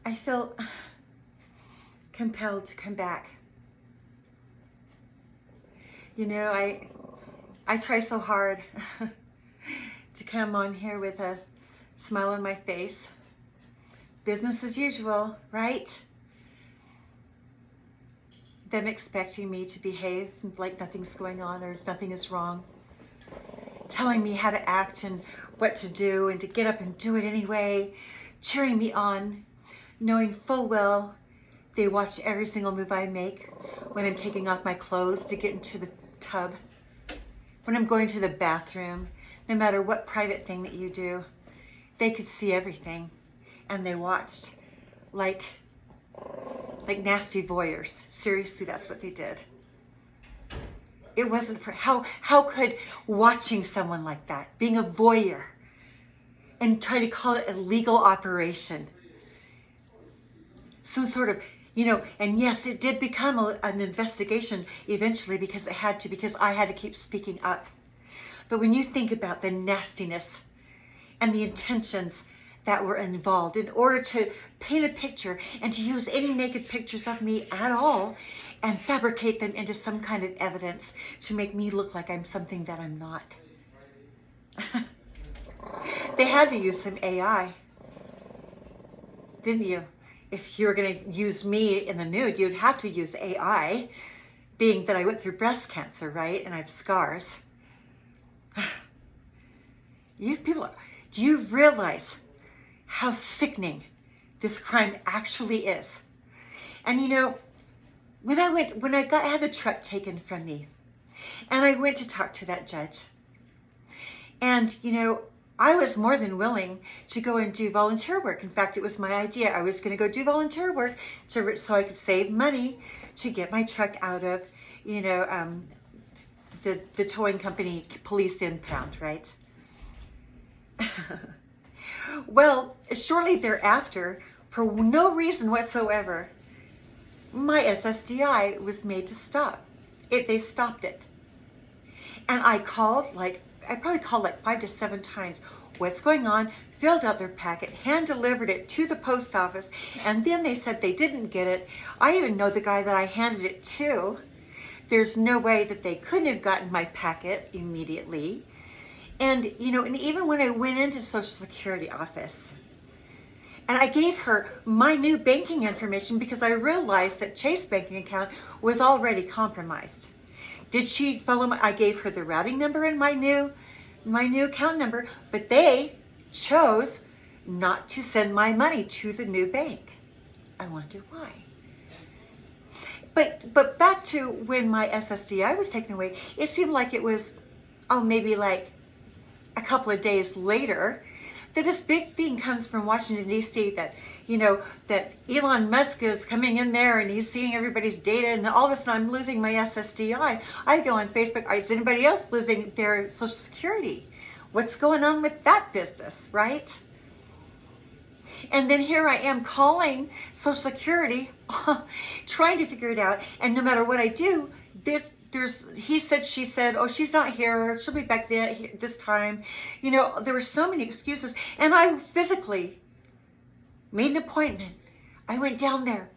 I feel compelled to come back. You know, I try so hard to come on here with a smile on my face. Business as usual, right? Them expecting me to behave like nothing's going on or nothing is wrong. Telling me how to act and what to do and to get up and do it anyway. Cheering me on, knowing full well they watch every single move I make when I'm taking off my clothes to get into the tub, when I'm going to the bathroom, no matter what private thing that you do. They could see everything, and they watched like nasty voyeurs. Seriously, that's what they did. It wasn't for, how could watching someone like that, being a voyeur, and try to call it a legal operation, some sort of, you know, and yes, it did become an investigation eventually because it had to, because I had to keep speaking up. But when you think about the nastiness and the intentions that were involved in order to paint a picture and to use any naked pictures of me at all and fabricate them into some kind of evidence to make me look like I'm something that I'm not. They had to use some AI, didn't you? If you were going to use me in the nude, you'd have to use AI, being that I went through breast cancer, right? And I have scars. You people, do you realize how sickening this crime actually is? And you know, when I had the truck taken from me, and I went to talk to that judge, and you know, I was more than willing to go and do volunteer work. In fact, it was my idea. I was going to go do volunteer work so I could save money to get my truck out of, you know, the towing company police impound, right? Well, shortly thereafter, for no reason whatsoever, my SSDI was made to stop. They stopped it. And I probably called like 5 to 7 times. What's going on? Filled out their packet, hand delivered it to the post office, and then they said they didn't get it. I even know the guy that I handed it to. There's no way that they couldn't have gotten my packet immediately. And you know, and even when I went into Social Security office, and I gave her my new banking information because I realized that Chase banking account was already compromised. Did she follow I gave her the routing number and my new account number, but they chose not to send my money to the new bank. I wonder why. But back to when my SSDI was taken away, it seemed like it was, maybe like a couple of days later, that this big thing comes from Washington, D.C. that, you know, that Elon Musk is coming in there and he's seeing everybody's data, and all of a sudden I'm losing my SSDI. I go on Facebook, is anybody else losing their Social Security? What's going on with that business, right? And then here I am calling Social Security, trying to figure it out, and no matter what I do, he said, she said, oh, she's not here, she'll be back this time. You know, there were so many excuses, and I physically made an appointment. I went down there,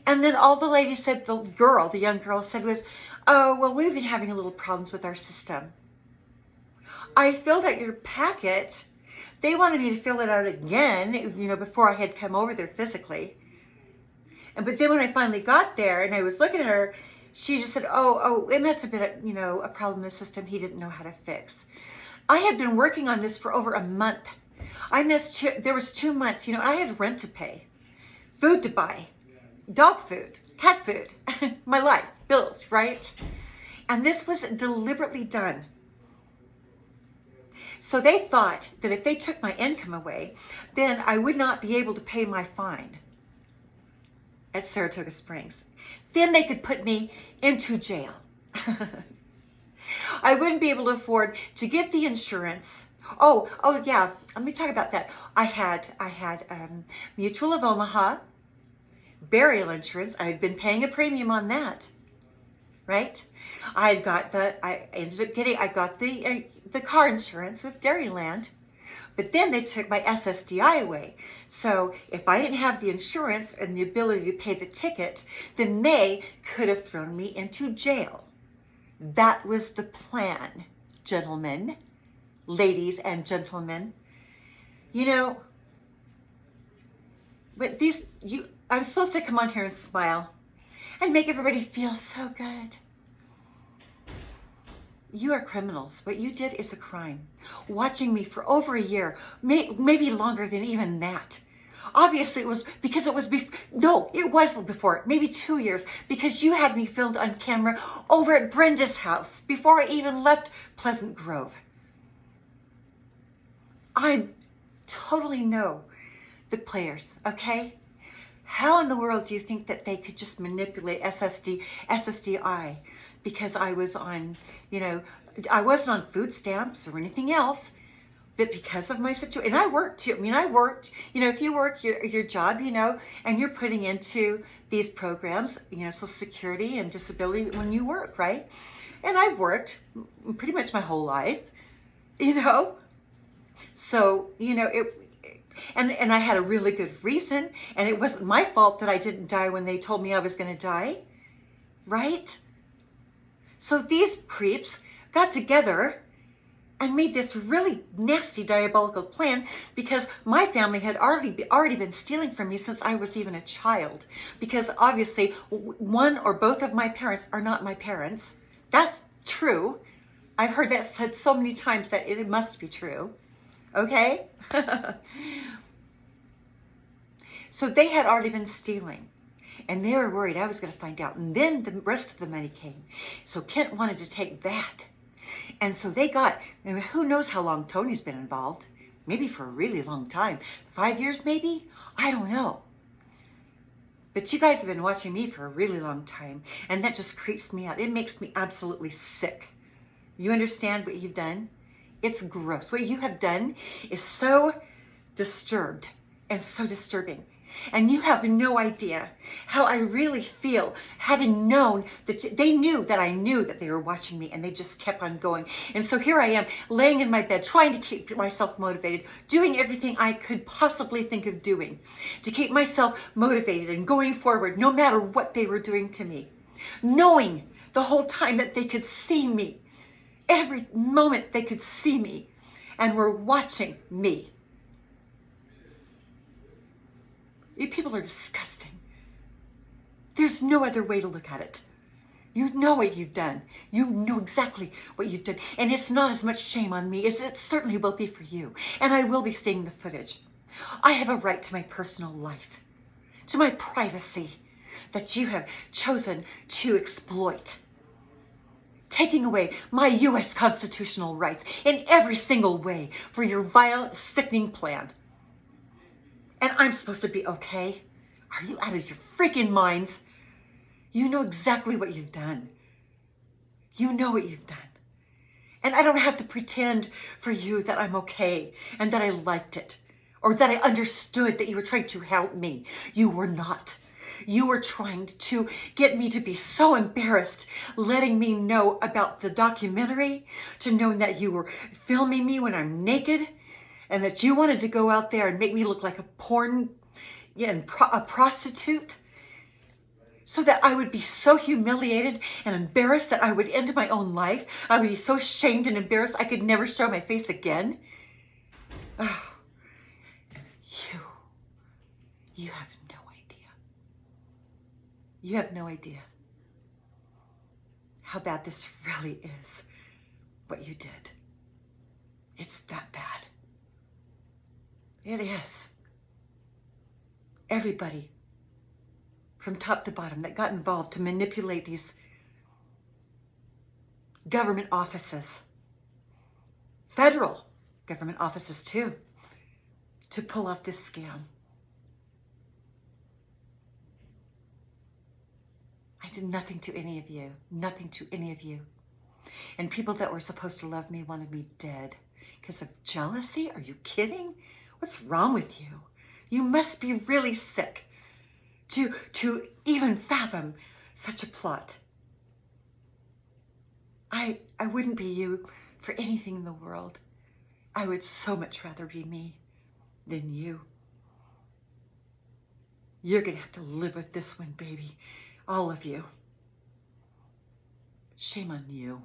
and then all the lady said, the young girl said was, oh, well, we've been having a little problems with our system. I filled out your packet. They wanted me to fill it out again, you know, before I had come over there physically. But then when I finally got there and I was looking at her, she just said, oh, it must have been a problem in the system he didn't know how to fix. I had been working on this for over a month. There was 2 months, you know, I had rent to pay, food to buy, dog food, cat food, my life, bills, right? And this was deliberately done. So they thought that if they took my income away, then I would not be able to pay my fine at Saratoga Springs. Then they could put me into jail. I wouldn't be able to afford to get the insurance. Oh yeah, let me talk about that. I had Mutual of Omaha, burial insurance. I had been paying a premium on that, right? I got the car insurance with Dairyland. But then they took my SSDI away. So if I didn't have the insurance and the ability to pay the ticket, then they could have thrown me into jail. That was the plan, gentlemen, ladies and gentlemen. You know, but I'm supposed to come on here and smile and make everybody feel so good. You are criminals. What you did is a crime. Watching me for over a year, maybe longer than even that. Obviously, it was because it was before. No, it was before, maybe 2 years, because you had me filmed on camera over at Brenda's house before I even left Pleasant Grove. I totally know the players, okay? How in the world do you think that they could just manipulate SSDI because I was on, you know, I wasn't on food stamps or anything else, but because of my situation, and I worked too. I mean, I worked, you know, if you work your job, you know, and you're putting into these programs, you know, Social Security and disability when you work, right? And I've worked pretty much my whole life, you know, so, you know, and I had a really good reason, and it wasn't my fault that I didn't die when they told me I was going to die, right? So these creeps got together and made this really nasty diabolical plan because my family had already been stealing from me since I was even a child, because obviously one or both of my parents are not my parents. That's true. I've heard that said so many times that it must be true. Okay? So they had already been stealing, and they were worried I was going to find out. And then the rest of the money came. So Kent wanted to take that. And so they got, I mean, who knows how long Tony's been involved? Maybe for a really long time. 5 years maybe? I don't know. But you guys have been watching me for a really long time, and that just creeps me out. It makes me absolutely sick. You understand what you've done? It's gross. What you have done is so disturbed and so disturbing. And you have no idea how I really feel, having known that they knew that I knew that they were watching me, and they just kept on going. And so here I am, laying in my bed, trying to keep myself motivated, doing everything I could possibly think of doing to keep myself motivated and going forward, no matter what they were doing to me, knowing the whole time that they could see me. Every moment they could see me and were watching me. You people are disgusting. There's no other way to look at it. You know what you've done. You know exactly what you've done. And it's not as much shame on me as it certainly will be for you. And I will be seeing the footage. I have a right to my personal life, to my privacy that you have chosen to exploit, taking away my U.S. constitutional rights in every single way for your vile, sickening plan. And I'm supposed to be okay? Are you out of your freaking minds? You know exactly what you've done. You know what you've done. And I don't have to pretend for you that I'm okay and that I liked it or that I understood that you were trying to help me. You were not. You were trying to get me to be so embarrassed, letting me know about the documentary, to knowing that you were filming me when I'm naked, and that you wanted to go out there and make me look like a a prostitute, so that I would be so humiliated and embarrassed that I would end my own life. I would be so shamed and embarrassed I could never show my face again. Oh, you have no idea. You have no idea how bad this really is, what you did. It's that bad. It is. Everybody, from top to bottom, that got involved to manipulate these government offices, federal government offices too, to pull off this scam. I did nothing to any of you, nothing to any of you. And people that were supposed to love me wanted me dead because of jealousy? Are you kidding? What's wrong with you? You must be really sick to even fathom such a plot. I wouldn't be you for anything in the world. I would so much rather be me than you. You're going to have to live with this one, baby. All of you. Shame on you.